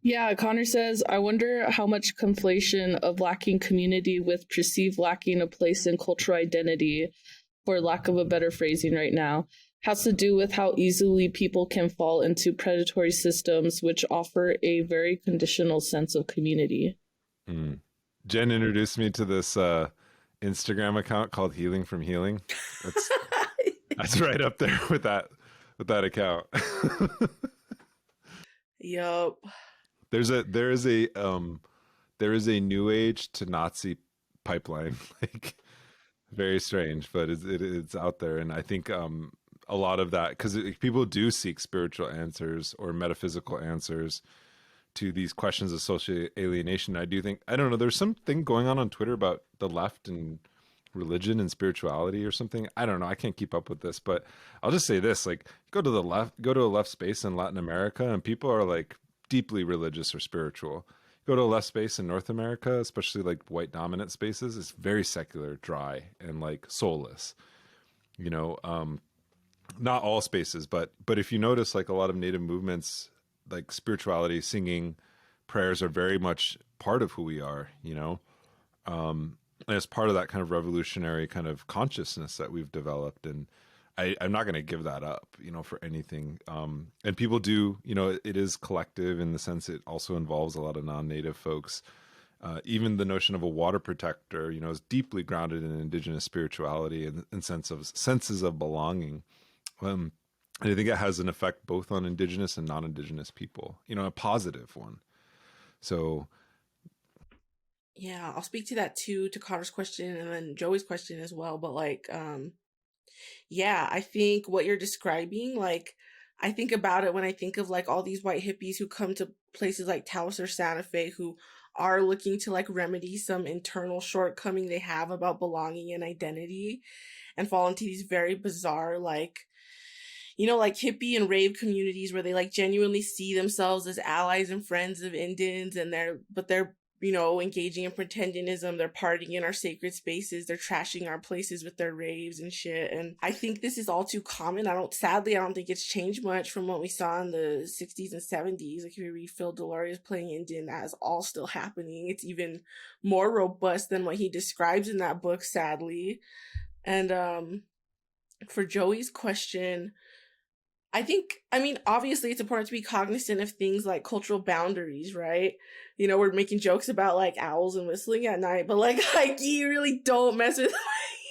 Yeah, Connor says, I wonder how much conflation of lacking community with perceived lacking a place in cultural identity, for lack of a better phrasing right now, has to do with how easily people can fall into predatory systems which offer a very conditional sense of community. Mm. Jen introduced me to this Instagram account called Healing from Healing. That's right up there with that account. Yup. There is a new age to Nazi pipeline, like very strange, but it's out there, and I think a lot of that, because people do seek spiritual answers or metaphysical answers to these questions of social alienation. I do think, I don't know, there's something going on Twitter about the left and religion and spirituality or something. I don't know. I can't keep up with this, but I'll just say this: like, go to a left space in Latin America, and people are like deeply religious or spiritual. Go to a left space in North America, especially like white dominant spaces, it's very secular, dry, and like soulless. You know, not all spaces, but if you notice, like a lot of Native movements, like spirituality, singing, prayers are very much part of who we are. You know, and it's part of that kind of revolutionary kind of consciousness that we've developed, and I'm not going to give that up, you know, for anything. And people do, you know, it is collective in the sense it also involves a lot of non-native folks. Even the notion of a water protector, you know, is deeply grounded in indigenous spirituality and senses of belonging. And I think it has an effect both on indigenous and non-indigenous people, you know, a positive one. So yeah, I'll speak to that too, to Connor's question and then Joey's question as well. But like, yeah, I think what you're describing, like, I think about it when I think of like all these white hippies who come to places like Taos or Santa Fe who are looking to like remedy some internal shortcoming they have about belonging and identity, and fall into these very bizarre, like, you know, like hippie and rave communities where they like genuinely see themselves as allies and friends of Indians, and they're you know, engaging in pretendionism, they're partying in our sacred spaces, they're trashing our places with their raves and shit. And I think this is all too common. Sadly, I don't think it's changed much from what we saw in the 60s and 70s. Like if you read Phil Deloria's Playing Indian, that is all still happening. It's even more robust than what he describes in that book, sadly. And for Joey's question, I mean, obviously it's important to be cognizant of things like cultural boundaries, right? You know, we're making jokes about like owls and whistling at night, but like you really don't mess with